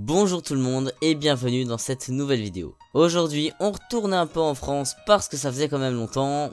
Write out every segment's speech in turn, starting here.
Bonjour tout le monde et bienvenue dans cette nouvelle vidéo. Aujourd'hui on retourne un peu en France parce que ça faisait quand même longtemps.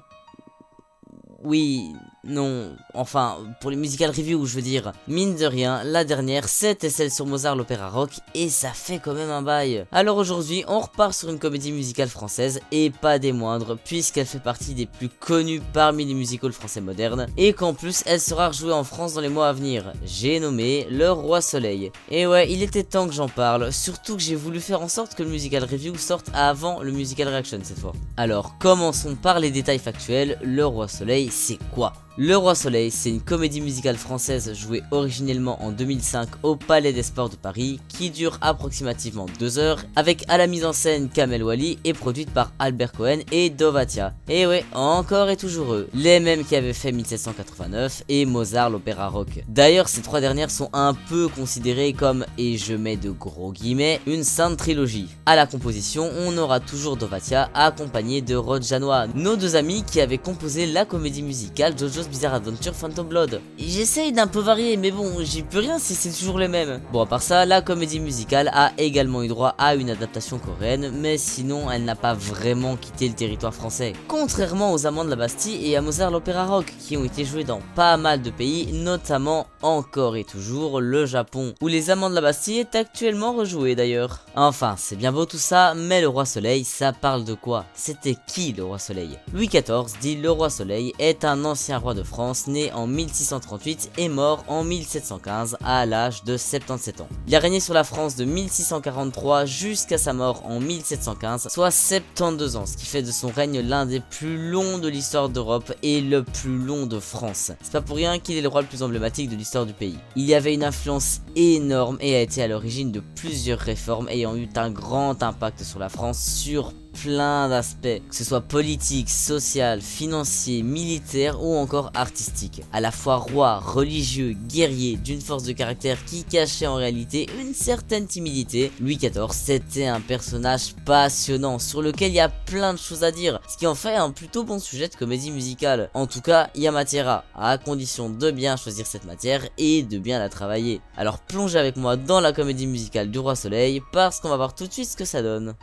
Oui, non, enfin, pour les musical reviews, je veux dire. Mine de rien, la dernière, c'était celle sur Mozart l'opéra rock, et ça fait quand même un bail. Alors aujourd'hui, on repart sur une comédie musicale française, et pas des moindres, puisqu'elle fait partie des plus connues parmi les musicals français modernes, et qu'en plus, elle sera rejouée en France dans les mois à venir. J'ai nommé Le Roi Soleil. Et ouais, il était temps que j'en parle, surtout que j'ai voulu faire en sorte que le musical review sorte avant le musical reaction cette fois. Alors, commençons par les détails factuels. Le Roi Soleil, c'est quoi ? Le Roi Soleil, c'est une comédie musicale française jouée originellement en 2005 au Palais des Sports de Paris, qui dure approximativement 2 heures, avec à la mise en scène Kamel Wally et produite par Albert Cohen et Dovatia. Et ouais, encore et toujours eux, les mêmes qui avaient fait 1789 et Mozart l'opéra rock. D'ailleurs, ces trois dernières sont un peu considérées comme, et je mets de gros guillemets, une sainte trilogie. À la composition, on aura toujours Dovatia accompagné de Rod Janois, nos deux amis qui avaient composé la comédie musicale JoJo's Bizarre Adventure Phantom Blood. J'essaye d'un peu varier, mais bon, j'y peux rien si c'est toujours les mêmes. Bon, à part ça, la comédie musicale a également eu droit à une adaptation coréenne, mais sinon, elle n'a pas vraiment quitté le territoire français. Contrairement aux Amants de la Bastille et à Mozart l'opéra rock, qui ont été joués dans pas mal de pays, notamment encore et toujours le Japon, où les Amants de la Bastille est actuellement rejoué d'ailleurs. Enfin, c'est bien beau tout ça, mais le Roi Soleil, ça parle de quoi? C'était qui le Roi Soleil? Louis XIV, dit le Roi Soleil, est un ancien roi de France né en 1638 et mort en 1715 à l'âge de 77 ans. Il a régné sur la France de 1643 jusqu'à sa mort en 1715, soit 72 ans, ce qui fait de son règne l'un des plus longs de l'histoire d'Europe et le plus long de France. C'est pas pour rien qu'il est le roi le plus emblématique de l'histoire du pays. Il y avait une influence énorme et a été à l'origine de plusieurs réformes ayant eu un grand impact sur la France sur plein d'aspects, que ce soit politique, social, financier, militaire ou encore artistique. À la fois roi, religieux, guerrier, d'une force de caractère qui cachait en réalité une certaine timidité, Louis XIV c'était un personnage passionnant sur lequel il y a plein de choses à dire, ce qui en fait un plutôt bon sujet de comédie musicale. En tout cas, il y a matière à condition de bien choisir cette matière et de bien la travailler. Alors plongez avec moi dans la comédie musicale du Roi Soleil parce qu'on va voir tout de suite ce que ça donne.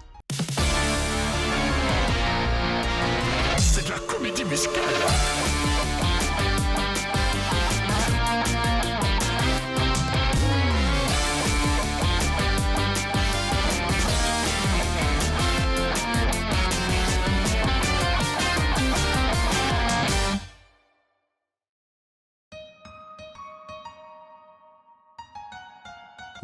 C'est de la comédie musicale.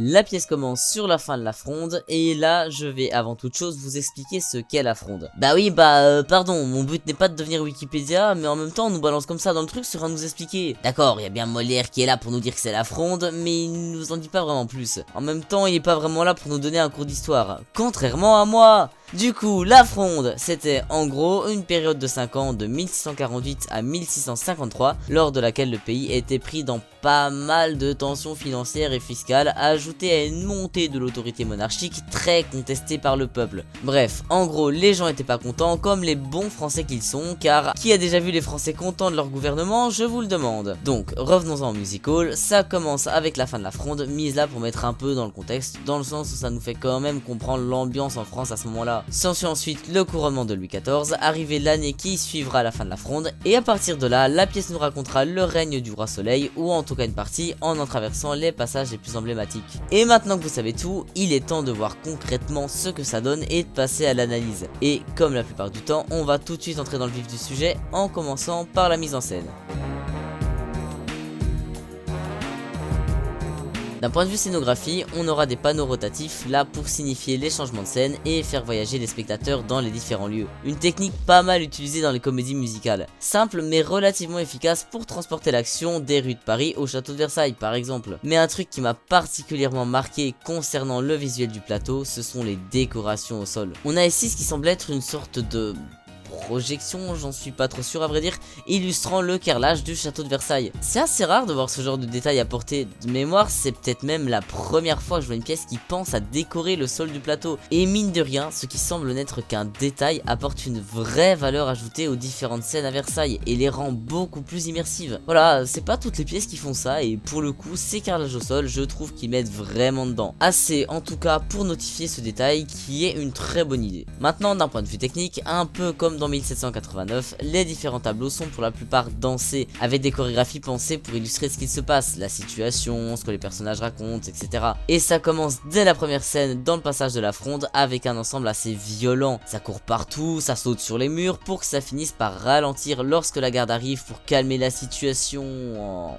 La pièce commence sur la fin de la fronde et là je vais avant toute chose vous expliquer ce qu'est la fronde. Bah oui pardon, mon but n'est pas de devenir Wikipédia, mais en même temps on nous balance comme ça dans le truc sur à nous expliquer. D'accord, il y a bien Molière qui est là pour nous dire que c'est la fronde, mais il nous en dit pas vraiment plus. En même temps il est pas vraiment là pour nous donner un cours d'histoire, contrairement à moi. Du coup, la fronde, c'était en gros une période de 5 ans de 1648 à 1653, lors de laquelle le pays était pris dans pas mal de tensions financières et fiscales, ajoutées à une montée de l'autorité monarchique très contestée par le peuple. Bref, en gros, les gens étaient pas contents, comme les bons français qu'ils sont, car qui a déjà vu les français contents de leur gouvernement, je vous le demande. Donc, revenons-en au musical, ça commence avec la fin de la fronde, mise là pour mettre un peu dans le contexte, dans le sens où ça nous fait quand même comprendre l'ambiance en France à ce moment-là. S'ensuit ensuite le couronnement de Louis XIV, arrivé l'année qui suivra la fin de la fronde, et à partir de là, la pièce nous racontera le règne du Roi Soleil, ou en tout cas une partie, en traversant les passages les plus emblématiques. Et maintenant que vous savez tout, il est temps de voir concrètement ce que ça donne et de passer à l'analyse. Et comme la plupart du temps, on va tout de suite entrer dans le vif du sujet, en commençant par la mise en scène. D'un point de vue scénographie, on aura des panneaux rotatifs là pour signifier les changements de scène et faire voyager les spectateurs dans les différents lieux. Une technique pas mal utilisée dans les comédies musicales. Simple mais relativement efficace pour transporter l'action des rues de Paris au château de Versailles par exemple. Mais un truc qui m'a particulièrement marqué concernant le visuel du plateau, ce sont les décorations au sol. On a ici ce qui semble être une sorte de projection, j'en suis pas trop sûr à vrai dire, illustrant le carrelage du château de Versailles. C'est assez rare de voir ce genre de détails apportés. De mémoire, c'est peut-être même la première fois que je vois une pièce qui pense à décorer le sol du plateau. Et mine de rien, ce qui semble n'être qu'un détail apporte une vraie valeur ajoutée aux différentes scènes à Versailles et les rend beaucoup plus immersives. Voilà, c'est pas toutes les pièces qui font ça et pour le coup, ces carrelages au sol, je trouve qu'ils mettent vraiment dedans. Assez en tout cas pour notifier ce détail qui est une très bonne idée. Maintenant, d'un point de vue technique, un peu comme dans 1789, les différents tableaux sont pour la plupart dansés, avec des chorégraphies pensées pour illustrer ce qu'il se passe, la situation, ce que les personnages racontent, etc. Et ça commence dès la première scène dans le passage de la fronde avec un ensemble assez violent. Ça court partout, ça saute sur les murs pour que ça finisse par ralentir lorsque la garde arrive pour calmer la situation en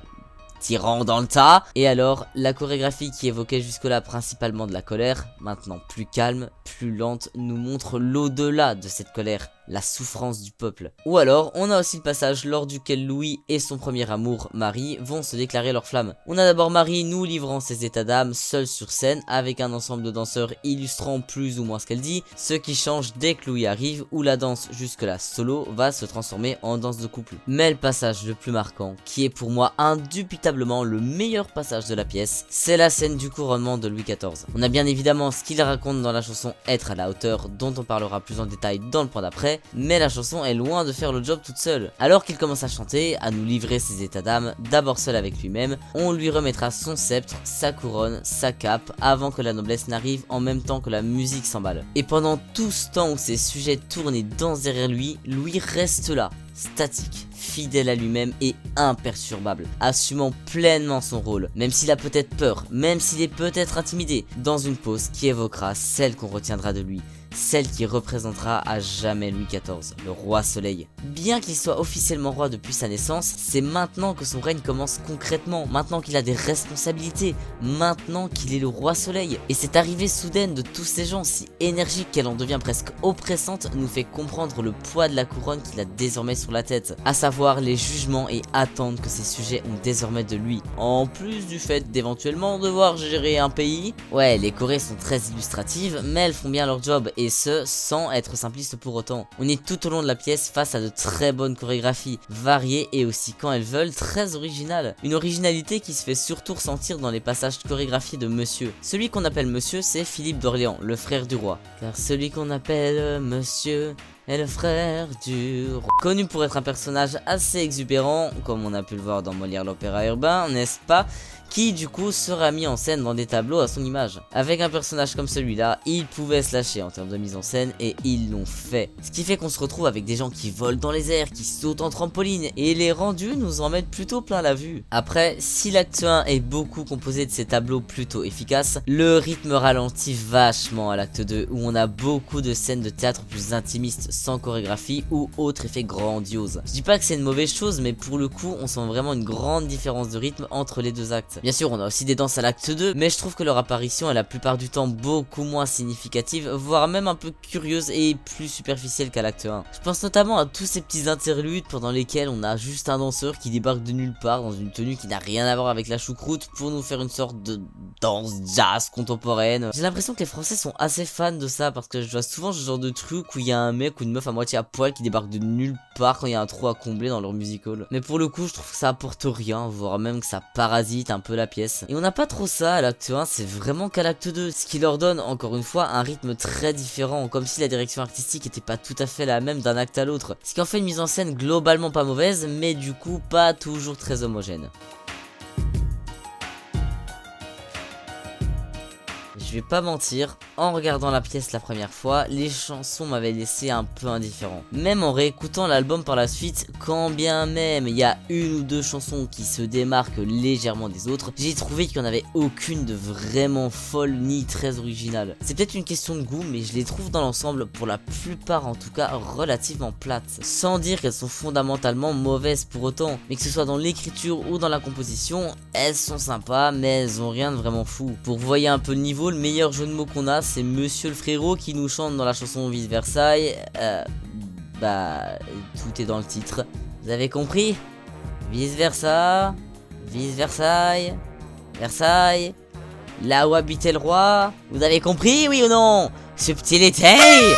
tirant dans le tas. Et alors, la chorégraphie qui évoquait jusque-là principalement de la colère, maintenant plus calme, plus lente, nous montre l'au-delà de cette colère, la souffrance du peuple. Ou alors, on a aussi le passage lors duquel Louis et son premier amour, Marie, vont se déclarer leur flamme. On a d'abord Marie nous livrant ses états d'âme seule sur scène avec un ensemble de danseurs illustrant plus ou moins ce qu'elle dit, ce qui change dès que Louis arrive où la danse jusque-là solo va se transformer en danse de couple. Mais le passage le plus marquant, qui est pour moi indubitablement le meilleur passage de la pièce, c'est la scène du couronnement de Louis XIV. On a bien évidemment ce qu'il raconte dans la chanson Être à la hauteur, dont on parlera plus en détail dans le point d'après, mais la chanson est loin de faire le job toute seule. Alors qu'il commence à chanter, à nous livrer ses états d'âme, d'abord seul avec lui-même, on lui remettra son sceptre, sa couronne, sa cape, avant que la noblesse n'arrive en même temps que la musique s'emballe. Et pendant tout ce temps où ses sujets tournent et dansent derrière lui, Louis reste là, statique, fidèle à lui-même et imperturbable, assumant pleinement son rôle, même s'il a peut-être peur, même s'il est peut-être intimidé, dans une pose qui évoquera celle qu'on retiendra de lui, celle qui représentera à jamais Louis XIV, le roi soleil. Bien qu'il soit officiellement roi depuis sa naissance, c'est maintenant que son règne commence concrètement, maintenant qu'il a des responsabilités, maintenant qu'il est le roi soleil. Et cette arrivée soudaine de tous ces gens si énergique qu'elle en devient presque oppressante nous fait comprendre le poids de la couronne qu'il a désormais sur la tête, à savoir les jugements et attentes que ses sujets ont désormais de lui, en plus du fait d'éventuellement devoir gérer un pays. Ouais, les chorés sont très illustratives, mais elles font bien leur job, et ce, sans être simpliste pour autant. On est tout au long de la pièce face à de très bonnes chorégraphies, variées et aussi quand elles veulent, très originales. Une originalité qui se fait surtout ressentir dans les passages chorégraphiés de Monsieur. Celui qu'on appelle Monsieur, c'est Philippe d'Orléans, le frère du roi. Car celui qu'on appelle Monsieur est le frère du roi. Connu pour être un personnage assez exubérant, comme on a pu le voir dans Molière l'opéra urbain, n'est-ce pas ? Qui du coup sera mis en scène dans des tableaux à son image. Avec un personnage comme celui-là, ils pouvaient se lâcher en termes de mise en scène et ils l'ont fait. Ce qui fait qu'on se retrouve avec des gens qui volent dans les airs, qui sautent en trampoline et les rendus nous en mettent plutôt plein la vue. Après, si l'acte 1 est beaucoup composé de ces tableaux plutôt efficaces, le rythme ralentit vachement à l'acte 2 où on a beaucoup de scènes de théâtre plus intimistes sans chorégraphie ou autre effet grandiose. Je dis pas que c'est une mauvaise chose, mais pour le coup on sent vraiment une grande différence de rythme entre les deux actes. Bien sûr, on a aussi des danses à l'acte 2, mais je trouve que leur apparition est la plupart du temps beaucoup moins significative, voire même un peu curieuse et plus superficielle qu'à l'acte 1. Je pense notamment à tous ces petits interludes pendant lesquels on a juste un danseur qui débarque de nulle part dans une tenue qui n'a rien à voir avec la choucroute pour nous faire une sorte de danse jazz contemporaine. J'ai l'impression que les Français sont assez fans de ça parce que je vois souvent ce genre de truc où il y a un mec ou une meuf à moitié à poil qui débarque de nulle part quand il y a un trou à combler dans leur musical. Mais pour le coup, je trouve que ça apporte rien, voire même que ça parasite un peu la pièce. Et on n'a pas trop ça à l'acte 1, c'est vraiment qu'à l'acte 2, ce qui leur donne encore une fois un rythme très différent, comme si la direction artistique était pas tout à fait la même d'un acte à l'autre. Ce qui en fait une mise en scène globalement pas mauvaise, mais du coup pas toujours très homogène. Je vais pas mentir, en regardant la pièce la première fois, les chansons m'avaient laissé un peu indifférent. Même en réécoutant l'album par la suite, quand bien même il y a une ou deux chansons qui se démarquent légèrement des autres, j'ai trouvé qu'il n'y en avait aucune de vraiment folle ni très originale. C'est peut-être une question de goût, mais je les trouve dans l'ensemble, pour la plupart en tout cas, relativement plates. Sans dire qu'elles sont fondamentalement mauvaises pour autant, mais que ce soit dans l'écriture ou dans la composition, elles sont sympas, mais elles ont rien de vraiment fou. Pour vous voyez un peu le niveau, le meilleur jeu de mots qu'on a, c'est Monsieur le frérot qui nous chante dans la chanson Vice Versailles. Tout est dans le titre. Vous avez compris? Vice versa, Vice Versailles, Versailles, là où habitait le roi. Vous avez compris, oui ou non? subtilité.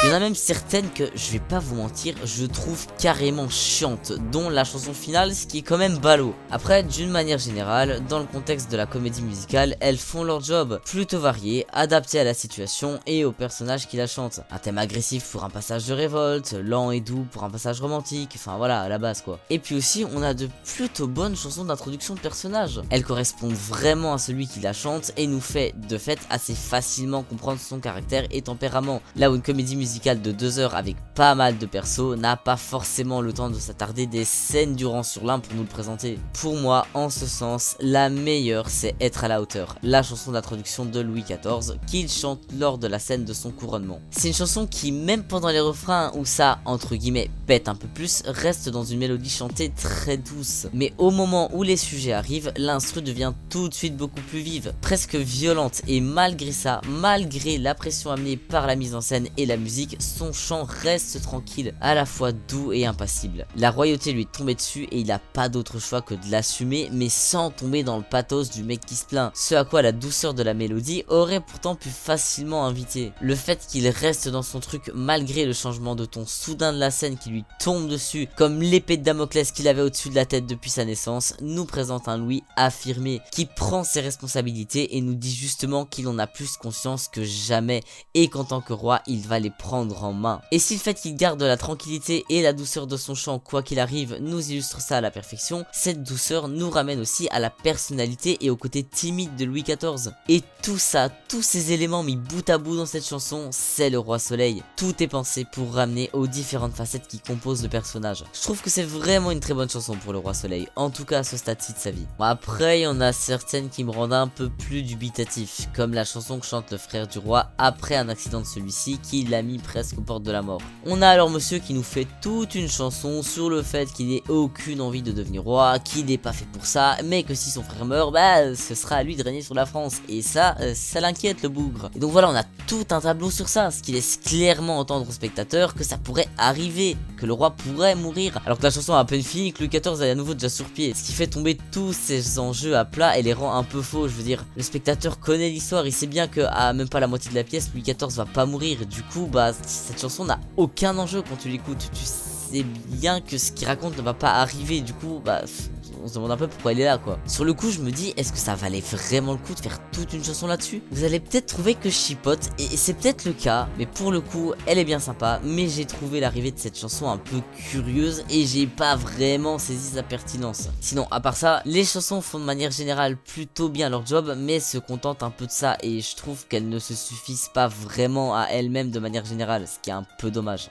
Il y en a même certaines que, je vais pas vous mentir, je trouve carrément chiantes, dont la chanson finale, ce qui est quand même ballot. Après, d'une manière générale, dans le contexte de la comédie musicale, elles font leur job, plutôt varié, adapté à la situation et aux personnages qui la chantent. Un thème agressif pour un passage de révolte, lent et doux pour un passage romantique, enfin voilà, à la base quoi. Et puis aussi, on a de plutôt bonnes chansons d'introduction de personnages. Elles correspondent vraiment à celui qui la chante et nous fait, de fait, assez facilement comprendre son caractère et tempérament. Là où une comédie musicale de 2 heures avec pas mal de persos n'a pas forcément le temps de s'attarder des scènes durant sur l'un pour nous le présenter. Pour moi, en ce sens, la meilleure c'est Être à la hauteur, la chanson d'introduction de Louis XIV qu'il chante lors de la scène de son couronnement. C'est une chanson qui, même pendant les refrains où ça, entre guillemets, pète un peu plus, reste dans une mélodie chantée très douce. Mais au moment où les sujets arrivent, l'instru devient tout de suite beaucoup plus vive, presque violente, et malgré ça, malgré la pression amenée par la mise en scène et la musique, son chant reste tranquille, à la fois doux et impassible. La royauté lui est tombée dessus et il a pas d'autre choix que de l'assumer, mais sans tomber dans le pathos du mec qui se plaint, ce à quoi la douceur de la mélodie aurait pourtant pu facilement inviter. Le fait qu'il reste dans son truc malgré le changement de ton soudain de la scène qui lui tombe dessus, comme l'épée de Damoclès qu'il avait au-dessus de la tête depuis sa naissance, nous présente un Louis affirmé, qui prend ses responsabilités et nous dit justement qu'il en a plus conscience que jamais et qu'en tant que roi, il va les prendre en main. Et si le fait qu'il garde la tranquillité et la douceur de son chant quoi qu'il arrive nous illustre ça à la perfection, cette douceur nous ramène aussi à la personnalité et au côté timide de Louis XIV. Et tout ça, tous ces éléments mis bout à bout dans cette chanson, c'est le Roi Soleil. Tout est pensé pour ramener aux différentes facettes qui composent le personnage. Je trouve que c'est vraiment une très bonne chanson pour le Roi Soleil, en tout cas à ce stade-ci de sa vie. Bon, après, il y en a certaines qui me rendent un peu plus dubitatif, comme la chanson que chante le frère du roi après un accident de celui-ci qui l'a mis presque aux portes de la mort. On a alors monsieur qui nous fait toute une chanson sur le fait qu'il n'ait aucune envie de devenir roi, qu'il n'est pas fait pour ça, mais que si son frère meurt, bah ce sera à lui de régner sur la France. Et ça, ça l'inquiète le bougre. Et donc voilà, on a tout un tableau sur ça, ce qui laisse clairement entendre aux spectateurs que ça pourrait arriver, que le roi pourrait mourir, alors que la chanson a à peine fini, que Louis XIV est à nouveau déjà sur pied, ce qui fait tomber tous ces enjeux à plat et les rend un peu faux. Je veux dire, le spectateur connaît l'histoire, il sait bien que à même pas la moitié de la pièce, Louis XIV va pas mourir, et du coup, bah cette chanson n'a aucun enjeu quand tu l'écoutes, tu sais bien que ce qu'il raconte ne va pas arriver, du coup, bah on se demande un peu pourquoi il est là quoi. Sur le coup je me dis, est-ce que ça valait vraiment le coup de faire toute une chanson là-dessus? Vous allez peut-être trouver que je chipote, et c'est peut-être le cas, mais pour le coup elle est bien sympa, mais j'ai trouvé l'arrivée de cette chanson un peu curieuse et j'ai pas vraiment saisi sa pertinence. Sinon à part ça, les chansons font de manière générale plutôt bien leur job, mais se contentent un peu de ça, et je trouve qu'elles ne se suffisent pas vraiment à elles-mêmes de manière générale, ce qui est un peu dommage.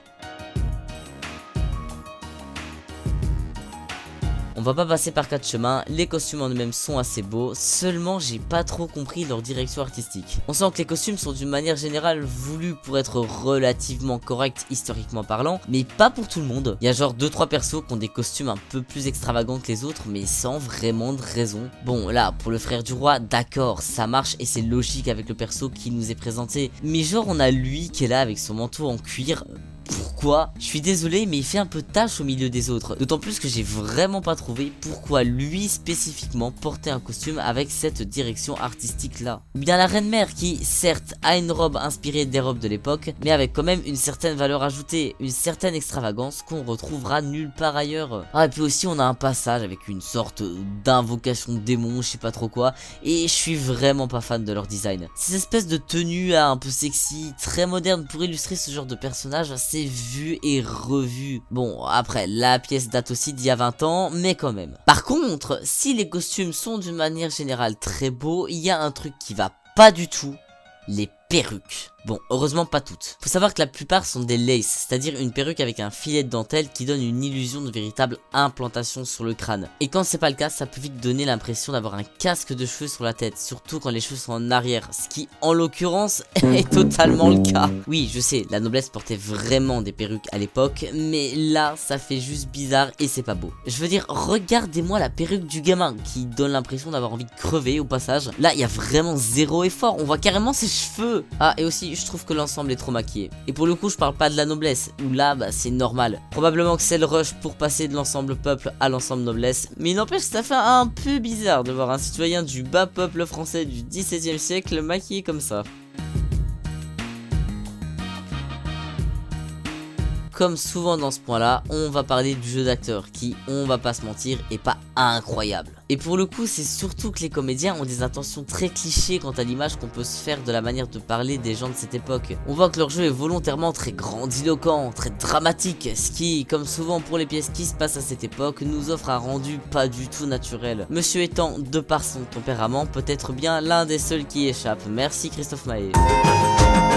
On va pas passer par 4 chemins, les costumes en eux-mêmes sont assez beaux, seulement j'ai pas trop compris leur direction artistique. On sent que les costumes sont d'une manière générale voulus pour être relativement corrects historiquement parlant, mais pas pour tout le monde. Il y a genre 2-3 persos qui ont des costumes un peu plus extravagants que les autres, mais sans vraiment de raison. Bon là, pour le frère du roi, d'accord, ça marche et c'est logique avec le perso qui nous est présenté, mais genre on a lui qui est là avec son manteau en cuir. Pourquoi? Je suis désolé, mais il fait un peu tâche au milieu des autres. D'autant plus que j'ai vraiment pas trouvé pourquoi lui spécifiquement portait un costume avec cette direction artistique là. Ou bien la reine mère qui, certes, a une robe inspirée des robes de l'époque, mais avec quand même une certaine valeur ajoutée, une certaine extravagance qu'on retrouvera nulle part ailleurs. Ah, et puis aussi on a un passage avec une sorte d'invocation de démon, je sais pas trop quoi, et je suis vraiment pas fan de leur design. Ces espèces de tenues là, un peu sexy, très modernes pour illustrer ce genre de personnage, c'est vu et revu. Bon, après, la pièce date aussi d'il y a 20 ans, mais quand même. Par contre, si les costumes sont d'une manière générale très beaux, il y a un truc qui va pas du tout, les perruques. Bon, heureusement pas toutes. Faut savoir que la plupart sont des laces, c'est-à-dire une perruque avec un filet de dentelle qui donne une illusion de véritable implantation sur le crâne. Et quand c'est pas le cas, ça peut vite donner l'impression d'avoir un casque de cheveux sur la tête, surtout quand les cheveux sont en arrière, ce qui en l'occurrence est totalement le cas. Oui, je sais, la noblesse portait vraiment des perruques à l'époque, mais là ça fait juste bizarre et c'est pas beau. Je veux dire, regardez-moi la perruque du gamin qui donne l'impression d'avoir envie de crever au passage. Là il y a vraiment zéro effort, on voit carrément ses cheveux. Ah, et aussi je trouve que l'ensemble est trop maquillé. Et pour le coup je parle pas de la noblesse, où là bah c'est normal. Probablement que c'est le rush pour passer de l'ensemble peuple à l'ensemble noblesse, mais il n'empêche que ça fait un peu bizarre de voir un citoyen du bas peuple français du XVIIe siècle maquillé comme ça. comme souvent dans ce point là, on va parler du jeu d'acteur qui, on va pas se mentir, est pas incroyable. Et pour le coup, c'est surtout que les comédiens ont des intentions très clichés quant à l'image qu'on peut se faire de la manière de parler des gens de cette époque. On voit que leur jeu est volontairement très grandiloquent, très dramatique, ce qui, comme souvent pour les pièces qui se passent à cette époque, nous offre un rendu pas du tout naturel. Monsieur étant, de par son tempérament, peut-être bien l'un des seuls qui échappe. Merci Christophe Maé.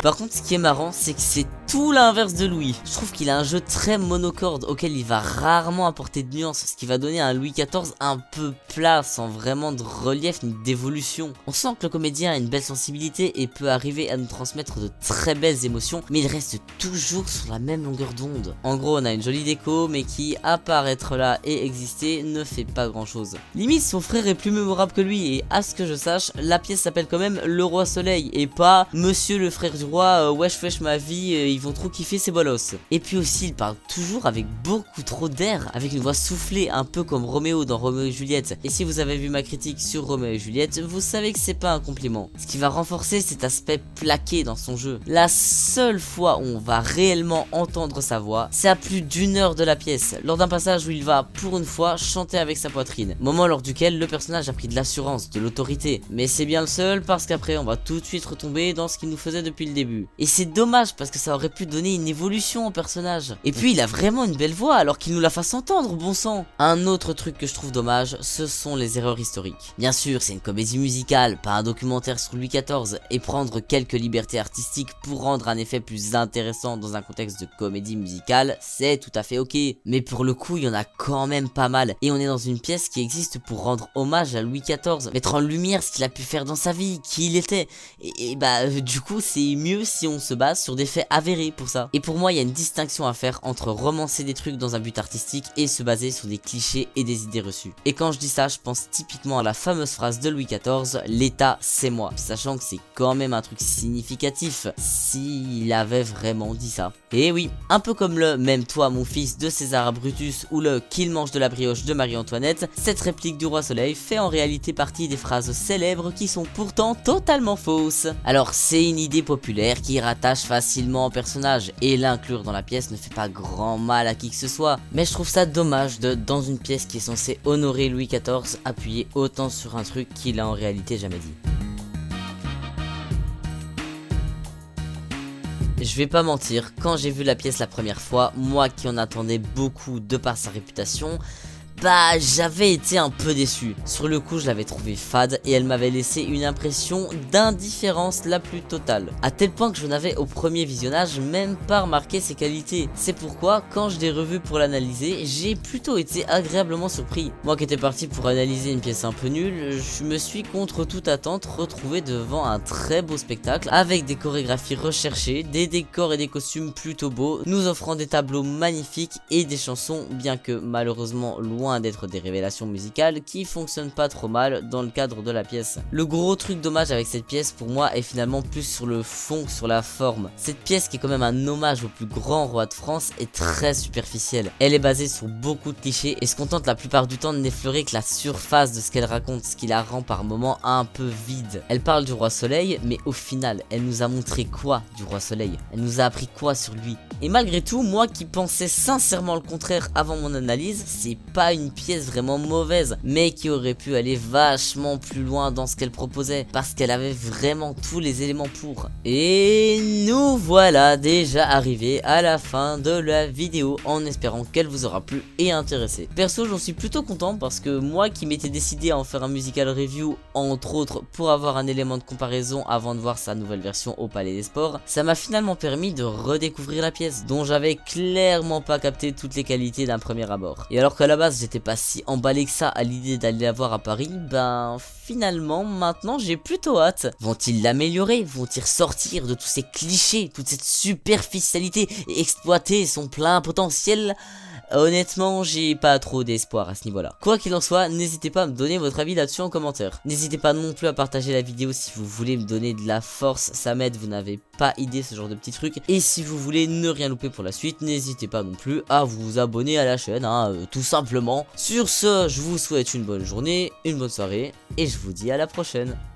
Par contre, ce qui est marrant, c'est que c'est tout l'inverse de Louis. Je trouve qu'il a un jeu très monocorde auquel il va rarement apporter de nuances, ce qui va donner un Louis XIV un peu plat, sans vraiment de relief ni d'évolution. On sent que le comédien a une belle sensibilité et peut arriver à nous transmettre de très belles émotions, mais il reste toujours sur la même longueur d'onde. En gros, on a une jolie déco, mais qui, à part être là et exister, ne fait pas grand chose. Limite, son frère est plus mémorable que lui, et à ce que je sache, la pièce s'appelle quand même Le Roi Soleil, et pas Monsieur le frère du roi, wesh wesh ma vie, ils vont trop kiffer ces bolos. Et puis aussi, il parle toujours avec beaucoup trop d'air, avec une voix soufflée, un peu comme Roméo dans Roméo et Juliette. Et si vous avez vu ma critique sur Roméo et Juliette, vous savez que c'est pas un compliment. Ce qui va renforcer cet aspect plaqué dans son jeu. La seule fois où on va réellement entendre sa voix, c'est à plus d'1 heure de la pièce, lors d'un passage où il va, pour une fois, chanter avec sa poitrine. Moment lors duquel le personnage a pris de l'assurance, de l'autorité. Mais c'est bien le seul, parce qu'après on va tout de suite retomber dans ce qu'il nous faisait depuis le début. Et c'est dommage, parce que ça aurait pu donner une évolution au personnage. Et puis il a vraiment une belle voix, alors qu'il nous la fasse entendre, bon sang. Un autre truc que je trouve dommage, ce sont les erreurs historiques. Bien sûr, c'est une comédie musicale, pas un documentaire sur Louis XIV, et prendre quelques libertés artistiques pour rendre un effet plus intéressant dans un contexte de comédie musicale, c'est tout à fait ok. Mais pour le coup, il y en a quand même pas mal, et on est dans une pièce qui existe pour rendre hommage à Louis XIV, mettre en lumière ce qu'il a pu faire dans sa vie, qui il était, et bah du coup c'est mieux si on se base sur des faits avérés pour ça. Et pour moi, il y a une distinction à faire entre romancer des trucs dans un but artistique et se baser sur des clichés et des idées reçues. Et quand je dis ça, je pense typiquement à la fameuse phrase de Louis XIV, l'État c'est moi, sachant que c'est quand même un truc significatif s'il avait vraiment dit ça. Et oui, un peu comme le même toi mon fils de César Brutus ou le qu'il mange de la brioche de Marie-Antoinette, cette réplique du Roi Soleil fait en réalité partie des phrases célèbres qui sont pourtant totalement fausses. Alors c'est une idée populaire qui rattache facilement au personnage, et l'inclure dans la pièce ne fait pas grand mal à qui que ce soit, mais je trouve ça dommage de, dans une pièce qui est censée honorer Louis XIV, appuyer autant sur un truc qu'il a en réalité jamais dit. Je vais pas mentir, quand j'ai vu la pièce la première fois, moi qui en attendais beaucoup de par sa réputation, bah j'avais été un peu déçu. Sur le coup je l'avais trouvée fade et elle m'avait laissé une impression d'indifférence la plus totale. À tel point que je n'avais au premier visionnage même pas remarqué ses qualités. C'est pourquoi quand je l'ai revue pour l'analyser, j'ai plutôt été agréablement surpris. Moi qui étais parti pour analyser une pièce un peu nulle, je me suis contre toute attente retrouvé devant un très beau spectacle avec des chorégraphies recherchées, des décors et des costumes plutôt beaux, nous offrant des tableaux magnifiques et des chansons, bien que malheureusement loin d'être des révélations musicales, qui fonctionnent pas trop mal dans le cadre de la pièce. Le gros truc dommage avec cette pièce pour moi est finalement plus sur le fond que sur la forme. Cette pièce qui est quand même un hommage au plus grand roi de France est très superficielle. Elle est basée sur beaucoup de clichés et se contente la plupart du temps de n'effleurer que la surface de ce qu'elle raconte, ce qui la rend par moments un peu vide. Elle parle du Roi Soleil, mais au final elle nous a montré quoi du Roi Soleil? Elle nous a appris quoi sur lui? Et malgré tout, moi qui pensais sincèrement le contraire avant mon analyse, c'est pas une pièce vraiment mauvaise, mais qui aurait pu aller vachement plus loin dans ce qu'elle proposait, parce qu'elle avait vraiment tous les éléments pour. Et nous voilà déjà arrivés à la fin de la vidéo, en espérant qu'elle vous aura plu et intéressé. Perso, j'en suis plutôt content, parce que moi qui m'étais décidé à en faire un musical review, entre autres pour avoir un élément de comparaison avant de voir sa nouvelle version au Palais des Sports, ça m'a finalement permis de redécouvrir la pièce, dont j'avais clairement pas capté toutes les qualités d'un premier abord. Et alors qu'à la base j'étais pas si emballé que ça à l'idée d'aller la voir à Paris, ben finalement maintenant j'ai plutôt hâte. Vont-ils l'améliorer? Vont-ils sortir de tous ces clichés, toute cette superficialité et exploiter son plein potentiel? Honnêtement, j'ai pas trop d'espoir à ce niveau-là. Quoi qu'il en soit, n'hésitez pas à me donner votre avis là-dessus en commentaire. N'hésitez pas non plus à partager la vidéo si vous voulez me donner de la force, ça m'aide, vous n'avez pas idée ce genre de petits trucs. Et si vous voulez ne rien louper pour la suite, n'hésitez pas non plus à vous abonner à la chaîne, tout simplement. Sur ce, je vous souhaite une bonne journée, une bonne soirée, et je vous dis à la prochaine.